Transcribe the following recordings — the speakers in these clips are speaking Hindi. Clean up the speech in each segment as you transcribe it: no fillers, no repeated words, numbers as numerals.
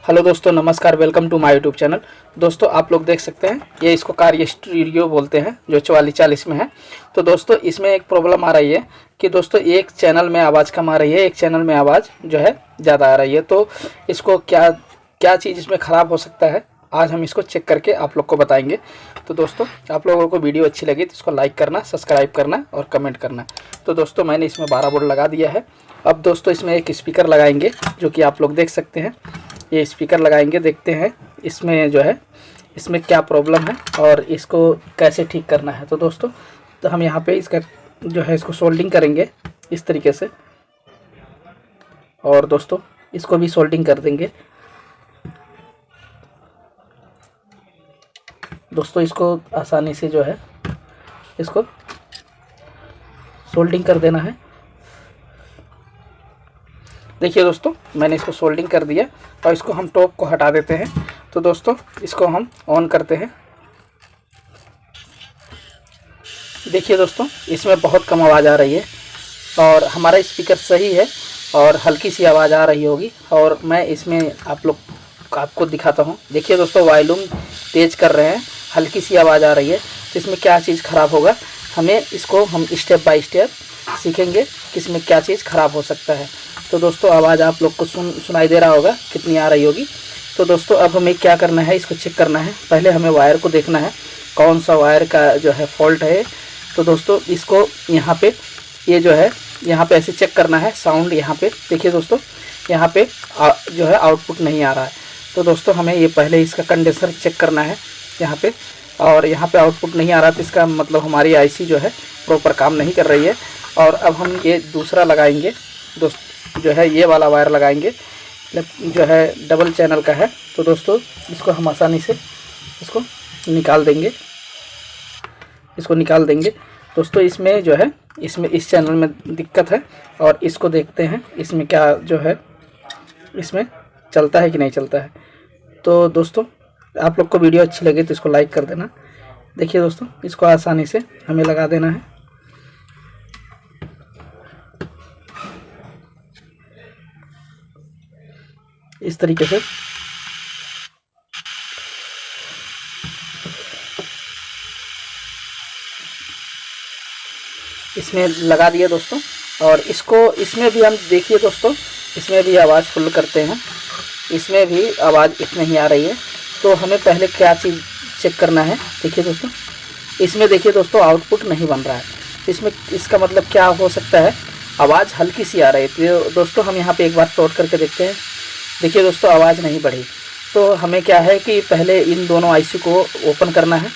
हेलो दोस्तों, नमस्कार। Welcome to my YouTube channel. दोस्तों, आप लोग देख सकते हैं ये इसको कार स्टीरियो बोलते हैं जो 4440 में है। तो दोस्तों, इसमें एक प्रॉब्लम आ रही है कि दोस्तों एक चैनल में आवाज़ कम आ रही है, एक चैनल में आवाज़ जो है ज़्यादा आ रही है। तो इसको क्या क्या चीज़ इसमें ख़राब हो सकता है, आज हम इसको चेक करके आप लोग को बताएंगे। तो दोस्तों, आप लोगों को वीडियो अच्छी लगी तो इसको लाइक करना, सब्सक्राइब करना और कमेंट करना। तो दोस्तों, मैंने इसमें 12 बोर्ड लगा दिया है। अब दोस्तों, इसमें एक स्पीकर लगाएंगे जो कि आप लोग देख सकते हैं। ये स्पीकर लगाएंगे, देखते हैं इसमें जो है इसमें क्या प्रॉब्लम है और इसको कैसे ठीक करना है। तो दोस्तों, तो हम यहाँ पे इसका जो है इसको सोल्डिंग करेंगे इस तरीके से, और दोस्तों इसको भी सोल्डिंग कर देंगे। दोस्तों, इसको आसानी से जो है इसको सोल्डिंग कर देना है। देखिए दोस्तों, मैंने इसको सोल्डिंग कर दिया और इसको हम टॉप को हटा देते हैं। तो दोस्तों, इसको हम ऑन करते हैं। देखिए दोस्तों, इसमें बहुत कम आवाज़ आ रही है और हमारा स्पीकर सही है और हल्की सी आवाज़ आ रही होगी। और मैं इसमें आपको दिखाता हूँ। देखिए दोस्तों, वॉल्यूम तेज़ कर रहे हैं, हल्की सी आवाज़ आ रही है। तो इसमें क्या चीज़ ख़राब होगा, हम स्टेप बाय स्टेप सीखेंगे कि इसमें क्या चीज़ ख़राब हो सकता है। तो दोस्तों, आवाज़ आप लोग को सुनाई दे रहा होगा कितनी आ रही होगी। तो दोस्तों, अब हमें क्या करना है, इसको चेक करना है। पहले हमें वायर को देखना है कौन सा वायर का जो है फॉल्ट है। तो दोस्तों, इसको यहाँ पे ये जो है यहाँ पे ऐसे चेक करना है। साउंड यहाँ पे देखिए दोस्तों, यहाँ पे जो है आउटपुट नहीं आ रहा है। तो दोस्तों, हमें ये पहले इसका कंडेंसर चेक करना है यहाँ पे, और यहाँ पे आउटपुट नहीं आ रहा। तो इसका मतलब हमारी आईसी जो है प्रॉपर काम नहीं कर रही है। और अब हम ये दूसरा लगाएंगे दोस्त, जो है ये वाला वायर लगाएंगे जो है डबल चैनल का है। तो दोस्तों, इसको हम आसानी से इसको निकाल देंगे। दोस्तों, इसमें जो है इस चैनल में दिक्कत है और इसको देखते हैं इसमें क्या जो है इसमें चलता है कि नहीं चलता है। तो दोस्तों, आप लोग को वीडियो अच्छी लगे तो इसको लाइक कर देना। देखिए दोस्तों, इसको आसानी से हमें लगा देना है। इस तरीके से इसमें लगा दिए दोस्तों। और इसमें भी हम देखिए दोस्तों, इसमें भी आवाज़ फुल करते हैं, इसमें भी आवाज़ इतनी ही आ रही है। तो हमें पहले क्या चीज़ चेक करना है। देखिए दोस्तों, इसमें देखिए दोस्तों आउटपुट नहीं बन रहा है। इसमें इसका मतलब क्या हो सकता है, आवाज़ हल्की सी आ रही है। तो दोस्तों, हम यहाँ पे एक बार शॉर्ट करके देखते हैं। देखिए दोस्तों, आवाज़ नहीं बढ़ी। तो हमें क्या है कि पहले इन दोनों आईसी को ओपन करना है,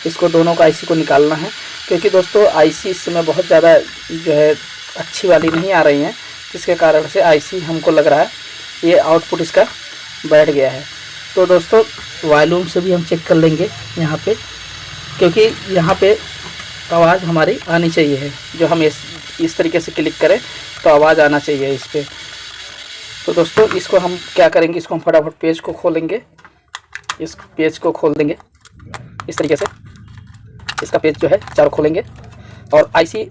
इसको दोनों का आईसी को निकालना है। क्योंकि दोस्तों, आईसी इस समय बहुत ज़्यादा जो है अच्छी वाली नहीं आ रही हैं, जिसके कारण से आईसी हमको लग रहा है ये आउटपुट इसका बैठ गया है। तो दोस्तों, वॉल्यूम से भी हम चेक कर लेंगे यहाँ पे, क्योंकि यहाँ पे आवाज़ हमारी आनी चाहिए है। जो हम इस तरीके से क्लिक करें तो आवाज़ आना चाहिए इस पर। तो दोस्तों, इसको हम क्या करेंगे, इसको हम फटाफट पेज को खोलेंगे। इस पेज को खोल देंगे इस तरीके से, इसका पेज जो है चारों खोलेंगे। और आईसी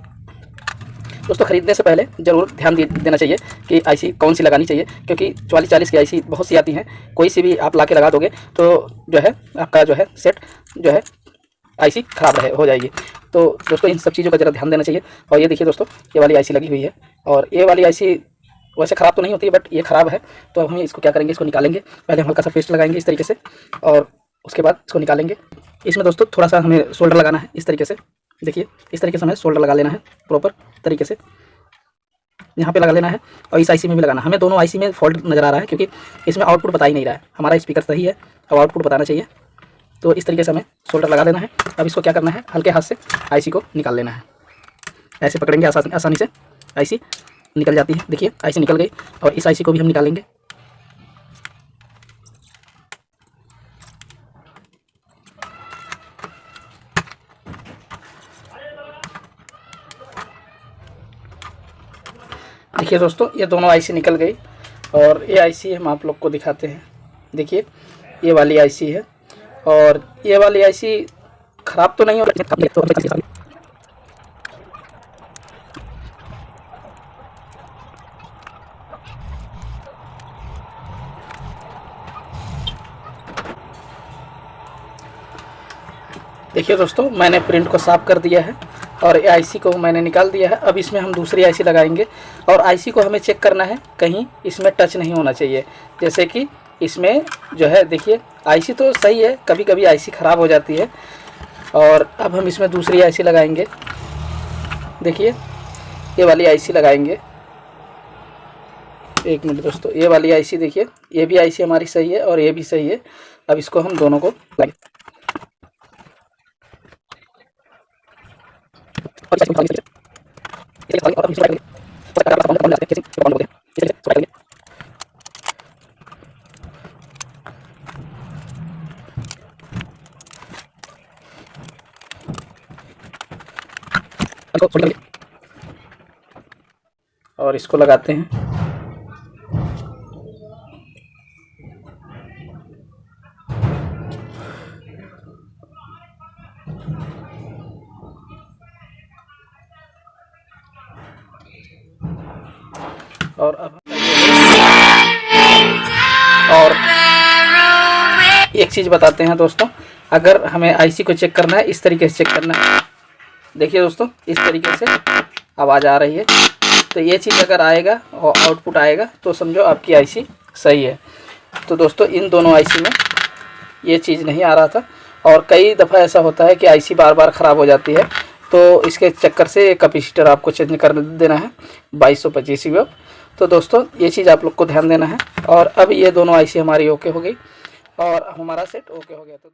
दोस्तों, ख़रीदने से पहले ज़रूर ध्यान देना चाहिए कि आईसी कौन सी लगानी चाहिए, क्योंकि 4440 की आईसी बहुत सी आती हैं। कोई सी भी आप ला के लगा दोगे तो जो है आपका जो है सेट जो है आईसी ख़राब हो जाएगी। तो दोस्तों, इन सब चीज़ों का ज़रा ध्यान देना चाहिए। और ये देखिए दोस्तों, ये वाली आईसी लगी हुई है और ये वाली आईसी वैसे ख़राब तो नहीं होती है, बट ये ख़राब है। तो हम इसको क्या करेंगे, इसको निकालेंगे। पहले हम हल्का सा पेस्ट लगाएंगे इस तरीके से और उसके बाद इसको निकालेंगे। इसमें दोस्तों थोड़ा सा हमें सोल्डर लगाना है इस तरीके से। देखिए, इस तरीके से हमें सोल्डर लगा लेना है प्रॉपर तरीके से, यहाँ पे लगा लेना है। और इस आईसी में भी लगाना है। हमें दोनों आईसी में फॉल्ट नज़र आ रहा है, क्योंकि इसमें आउटपुट बता ही नहीं रहा है। हमारा स्पीकर सही है और आउटपुट बताना चाहिए। तो इस तरीके से हमें सोल्डर लगा लेना है। अब इसको क्या करना है, हल्के हाथ से आईसी को निकाल लेना है। ऐसे पकड़ेंगे आसानी से आईसी निकल जाती है। देखिए, आईसी निकल गई और इस आईसी को भी हम निकालेंगे। देखिए दोस्तों, ये दोनों आईसी निकल गई और ये आईसी हम आप लोग को दिखाते हैं। देखिए, ये वाली आईसी है और ये वाली आईसी ख़राब तो नहीं हो रही। देखिए दोस्तों, मैंने प्रिंट को साफ़ कर दिया है और आईसी को मैंने निकाल दिया है। अब इसमें हम दूसरी आईसी लगाएंगे और आईसी को हमें चेक करना है, कहीं इसमें टच नहीं होना चाहिए। जैसे कि इसमें जो है, देखिए आईसी तो सही है, कभी कभी आईसी ख़राब हो जाती है। और अब हम इसमें दूसरी आईसी लगाएंगे। देखिए ये वाली आईसी लगाएंगे। एक मिनट दोस्तों, ये वाली आईसी देखिए, ये भी आईसी हमारी सही है और ये भी सही है। अब इसको हम दोनों को लगाएंगे। और इसको लगाते हैं। और अब और एक चीज़ बताते हैं दोस्तों, अगर हमें आईसी को चेक करना है, इस तरीके से चेक करना है। देखिए दोस्तों, इस तरीके से आवाज़ आ रही है, तो ये चीज़ अगर आएगा और आउटपुट आएगा तो समझो आपकी आईसी सही है। तो दोस्तों, इन दोनों आईसी में ये चीज़ नहीं आ रहा था और कई दफ़ा ऐसा होता है कि आईसी बार बार ख़राब हो जाती है। तो इसके चक्कर से कैपेसिटर आपको चेंज कर देना है 2225 यूएफ। तो दोस्तों, ये चीज़ आप लोग को ध्यान देना है। और अब ये दोनों आईसी हमारी ओके हो गई और हमारा सेट ओके हो गया। तो